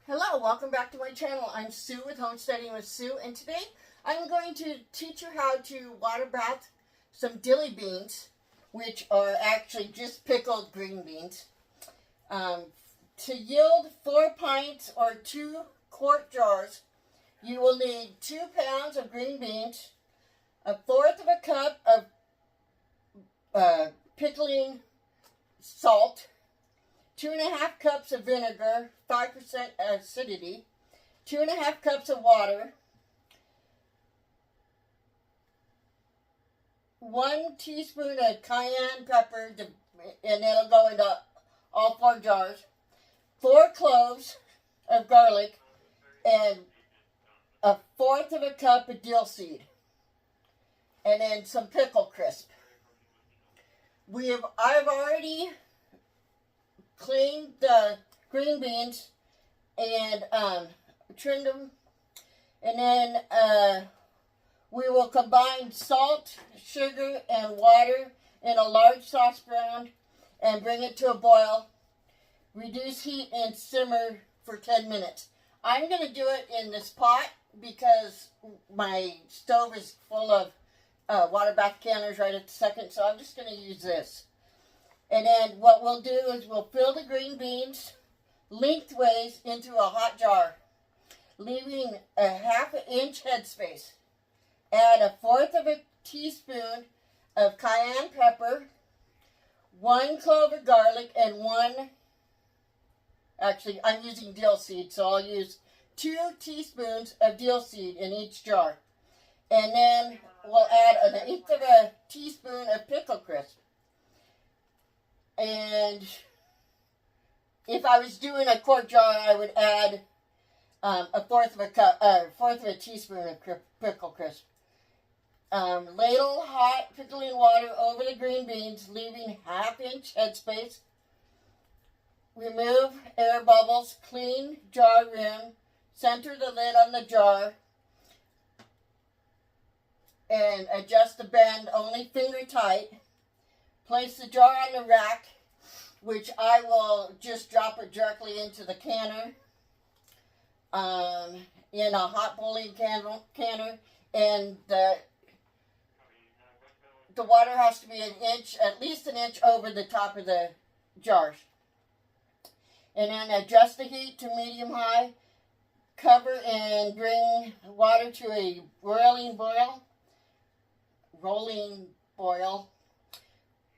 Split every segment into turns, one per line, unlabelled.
Hello, welcome back to my channel. I'm Sue with Homesteading with Sue, and today I'm going to teach you how to water bath some dilly beans, which are actually just pickled green beans. To yield 4 pints or 2 quart jars, you will need 2 pounds of green beans, 1/4 of a cup of pickling salt, 2½ cups of vinegar, 5% acidity, 2½ cups of water, 1 teaspoon of cayenne pepper, and it'll go into all 4 jars, 4 cloves of garlic, and 1/4 of a cup of dill seed, and then some pickle crisp. I've already cleaned the green beans and trimmed them, and then we will combine salt, sugar, and water in a large saucepan and bring it to a boil. Reduce heat and simmer for 10 minutes. I'm going to do it in this pot because my stove is full of water bath counters right at the second, so I'm just going to use this. And then what we'll do is we'll fill the green beans lengthwise into a hot jar, leaving a 1/2 inch headspace. Add 1/4 of a teaspoon of cayenne pepper, 1 clove of garlic, and actually I'm using dill seed, so I'll use 2 teaspoons of dill seed in each jar. And then we'll add 1/8 of a teaspoon of pickle crisp. And if I was doing a quart jar, I would add 1/4 of a teaspoon of pickle crisp. Ladle hot pickling water over the green beans, leaving 1/2 inch headspace. Remove air bubbles, clean jar rim, center the lid on the jar, and adjust the bend only finger tight. Place the jar on the rack, which I will just drop it directly into the canner, in a hot boiling canner, and the water has to be at least an inch over the top of the jars. And then adjust the heat to medium-high, cover and bring water to a rolling boil.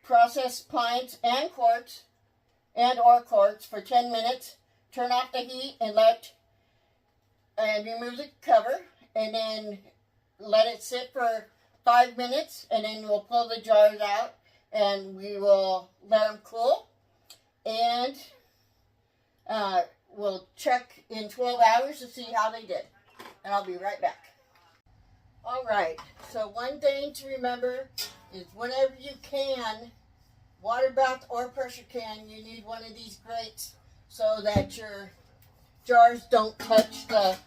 Process pints and quarts for 10 minutes. Turn off the heat and remove the cover, and then let it sit for 5 minutes, and then we'll pull the jars out and we will let them cool, and we'll check in 12 hours to see how they did, and I'll be right back. Alright, so one thing to remember is whenever you can, water bath or pressure can, you need one of these grates so that your jars don't touch the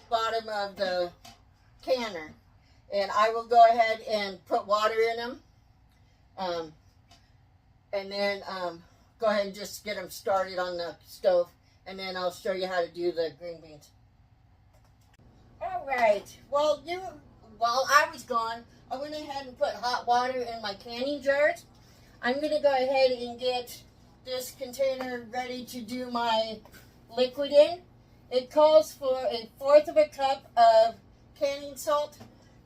bottom of the canner. And I will go ahead and put water in them, and then go ahead and just get them started on the stove, and then I'll show you how to do the green beans. Alright, while I was gone, I went ahead and put hot water in my canning jars. I'm going to go ahead and get this container ready to do my liquid in. It calls for 1/4 of a cup of canning salt.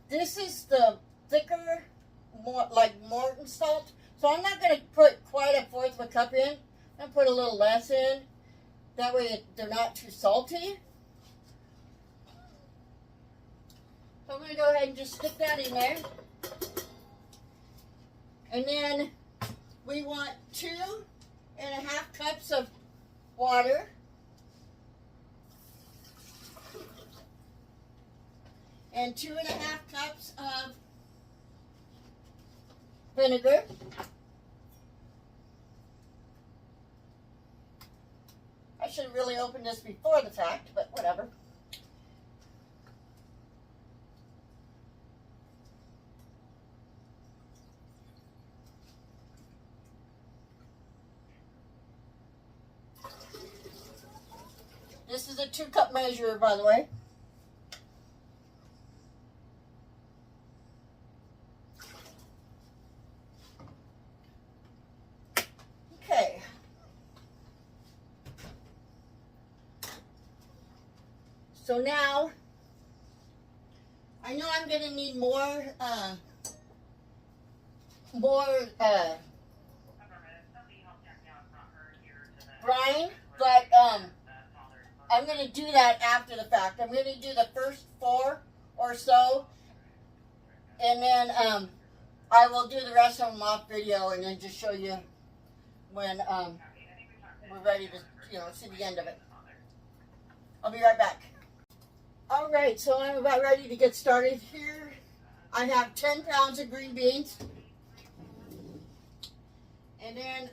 This is the thicker, more like Morton salt. So I'm not going to put quite 1/4 of a cup in. I'm going to put a little less in. That way they're not too salty. So I'm going to go ahead and just stick that in there. And then we want 2½ cups of water. And 2½ cups of vinegar. I should have really opened this before the fact, but whatever. This is a 2-cup measure, by the way. Okay. So now, I know I'm going to need more brine, but I'm going to do that after the fact. I'm going to do the first 4 or so, and then I will do the rest of them off video, and then just show you when we're ready to, see the end of it. I'll be right back. All right, so I'm about ready to get started here. I have 10 pounds of green beans, and then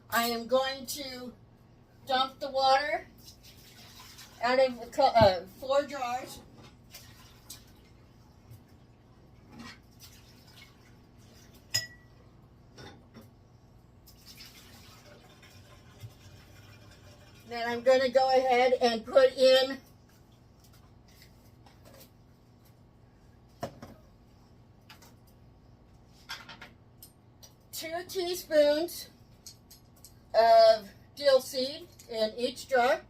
I am going to dump the water out of 4 jars. Then I'm going to go ahead and put in 2 teaspoons of dill seed in each jar.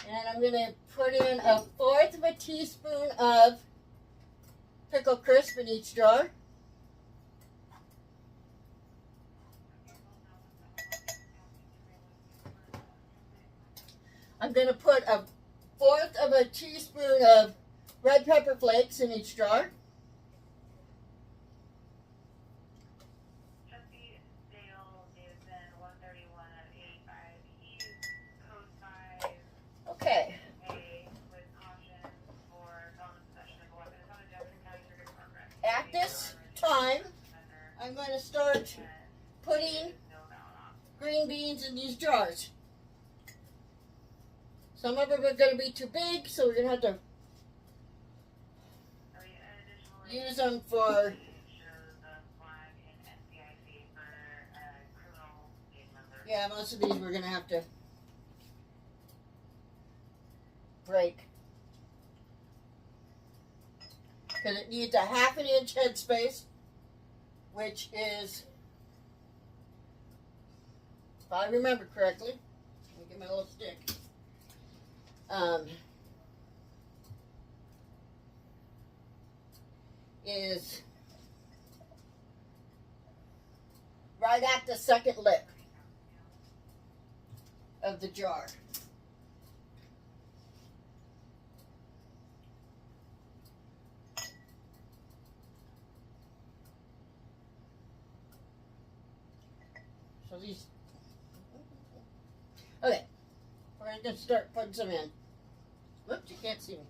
And I'm going to put in 1/4 of a teaspoon of pickle crisp in each jar. I'm going to put 1/4 of a teaspoon of red pepper flakes in each jar. Okay. At this time, I'm going to start putting green beans in these jars. Some of them are going to be too big, so we're going to have to use them for most of these we're going to have to break, because it needs a 1/2 inch headspace, which is, if I remember correctly, let me get my little stick, is right at the second lip of the jar. So these, okay, we're going to start putting some in. Whoops, you can't see me.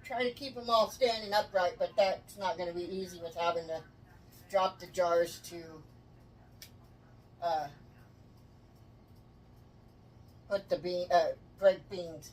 Try to keep them all standing upright, but that's not going to be easy with having to drop the jars to put the break beans.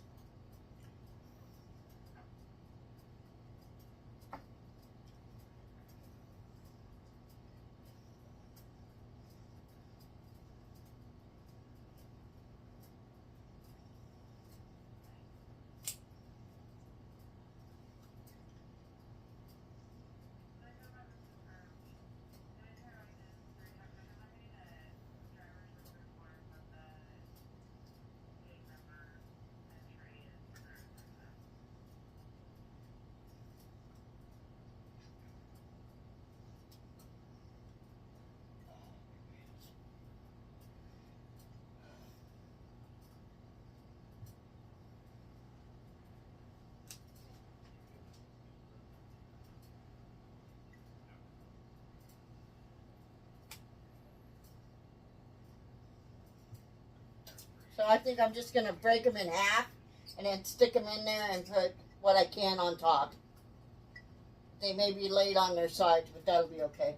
I think I'm just going to break them in half and then stick them in there and put what I can on top. They may be laid on their sides, but that'll be okay.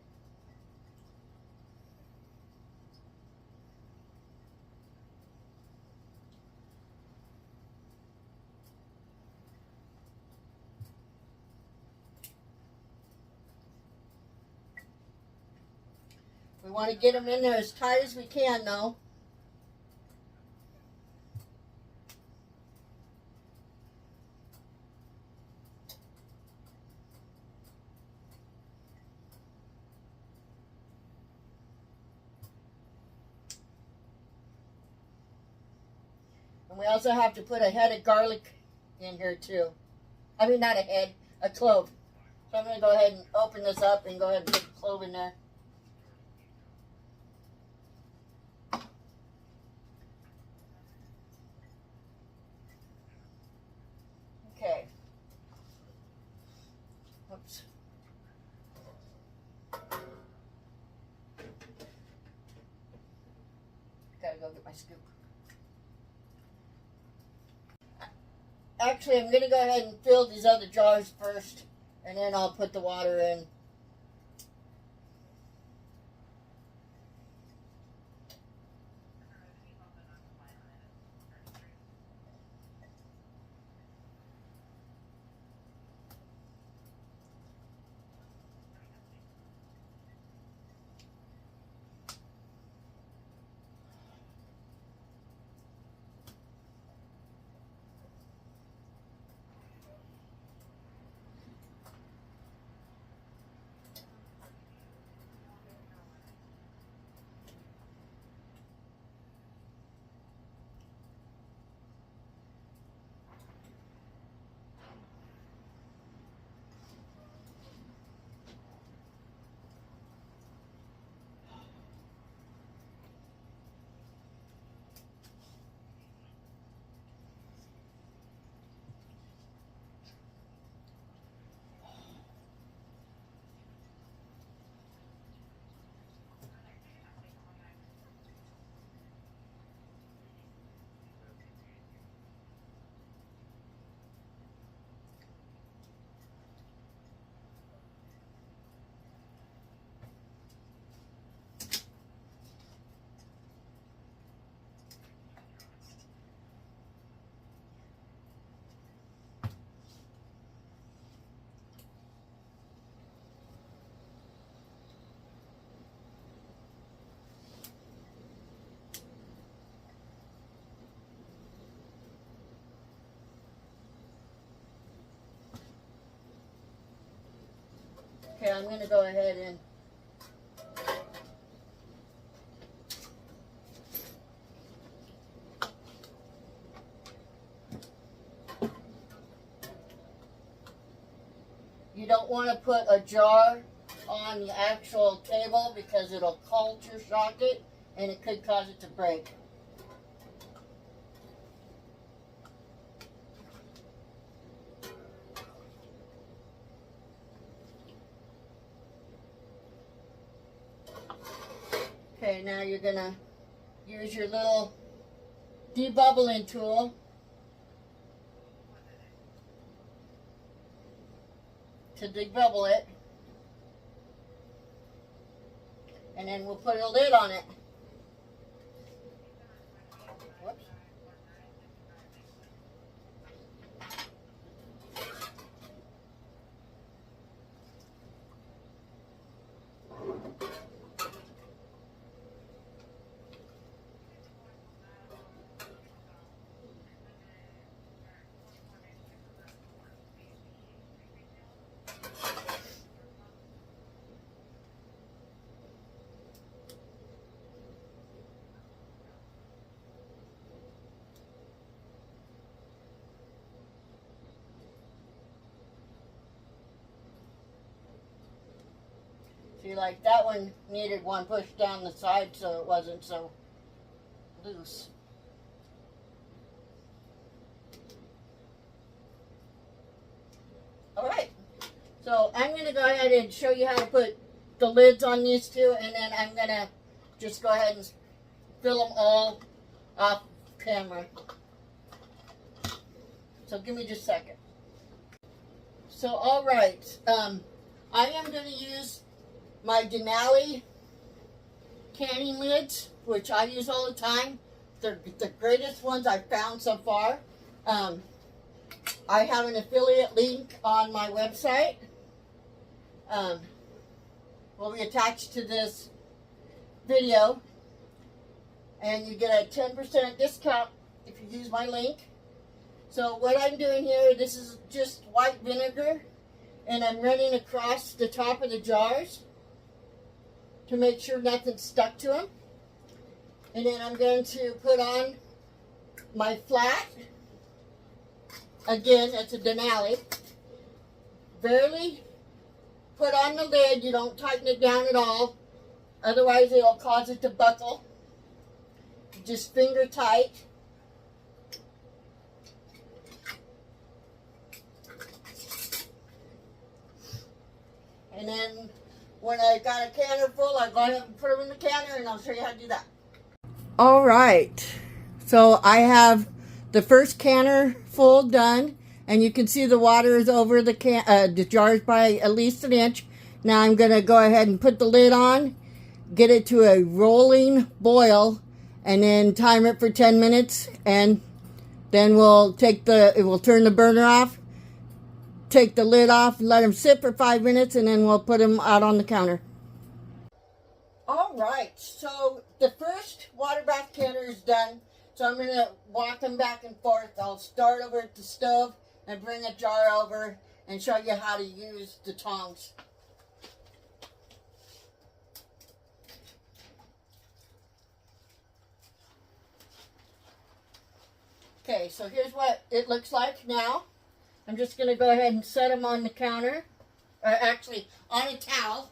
We want to get them in there as tight as we can, though. And we also have to put a head of garlic in here, too. I mean, not a head, a clove. So I'm going to go ahead and open this up and go ahead and put the clove in there. Okay. Oops. Gotta go get my scoop. Actually, I'm going to go ahead and fill these other jars first, and then I'll put the water in. Okay, I'm going to go ahead and you don't want to put a jar on the actual table because it'll culture shock it and it could cause it to break. Okay, now you're going to use your little debubbling tool to debubble it. And then we'll put a lid on it. Whoops. See, like that one needed one push down the side so it wasn't so loose. Alright, so I'm going to go ahead and show you how to put the lids on these two, and then I'm going to just go ahead and fill them all up camera. So give me just a second. So alright, I am going to use my Denali canning lids, which I use all the time. They're the greatest ones I've found so far. I have an affiliate link on my website. Will be attached to this video. And you get a 10% discount if you use my link. So what I'm doing here, this is just white vinegar. And I'm running across the top of the jars to make sure nothing's stuck to them. And then I'm going to put on my flat. Again, it's a Denali. Barely put on the lid. You don't tighten it down at all. Otherwise, it'll cause it to buckle. Just finger tight. And then when I got a canner full, I go ahead and put them in the canner, and I'll show you how to do that. All right. So I have the first canner full done, and you can see the water is over the jars by at least an inch. Now I'm going to go ahead and put the lid on, get it to a rolling boil, and then time it for 10 minutes, and then we'll turn the burner off, take the lid off, let them sit for 5 minutes, and then we'll put them out on the counter. All right, so the first water bath canner is done. So I'm going to walk them back and forth. I'll start over at the stove and bring a jar over and show you how to use the tongs. Okay, so here's what it looks like now. I'm just going to go ahead and set them on the counter, or actually on a towel.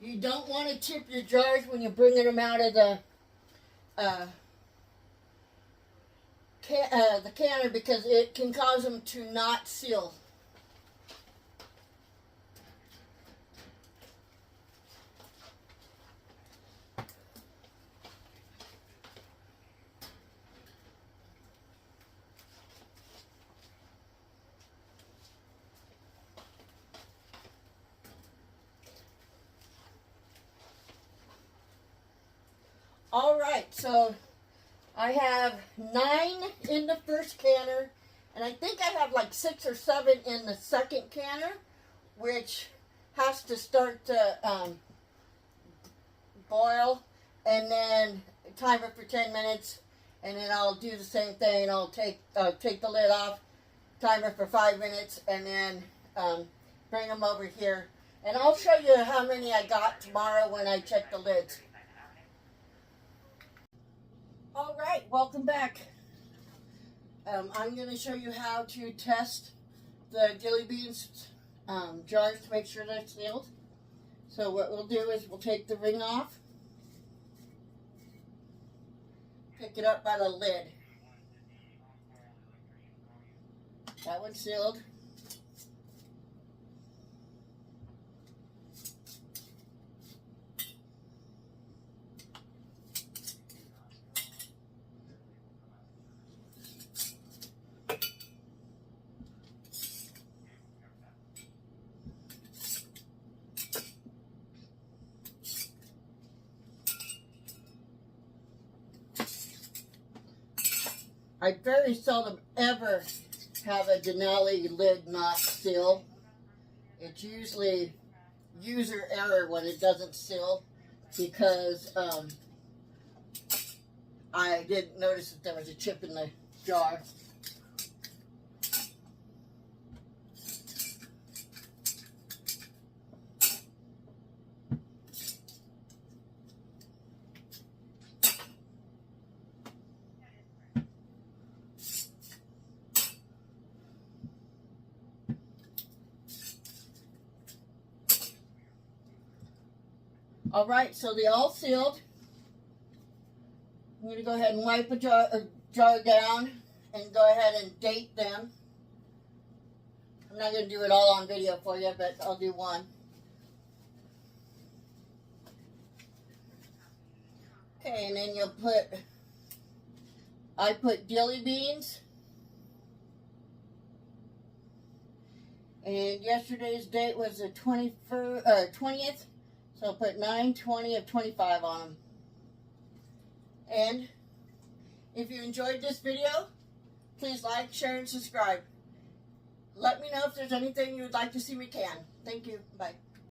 You don't want to tip your jars when you're bringing them out of the canner, because it can cause them to not seal. All right, so I have 9 in the first canner, and I think I have like 6 or 7 in the second canner, which has to start to boil, and then time it for 10 minutes, and then I'll do the same thing. I'll take the lid off, time it for 5 minutes, and then bring them over here. And I'll show you how many I got tomorrow when I check the lids. All right, welcome back. I'm going to show you how to test the Dilly beans jars to make sure they're sealed. So what we'll do is we'll take the ring off, pick it up by the lid. That one's sealed. I very seldom ever have a Denali lid not seal. It's usually user error when it doesn't seal, because I didn't notice that there was a chip in the jar. All right, so they all sealed. I'm going to go ahead and wipe a jar down and go ahead and date them. I'm not going to do it all on video for you, but I'll do one. Okay, and then you'll I put dilly beans. And yesterday's date was the 20th. So I'll put 9/20 of 25 on them. And if you enjoyed this video, please like, share, and subscribe. Let me know if there's anything you would like to see me can. Thank you. Bye.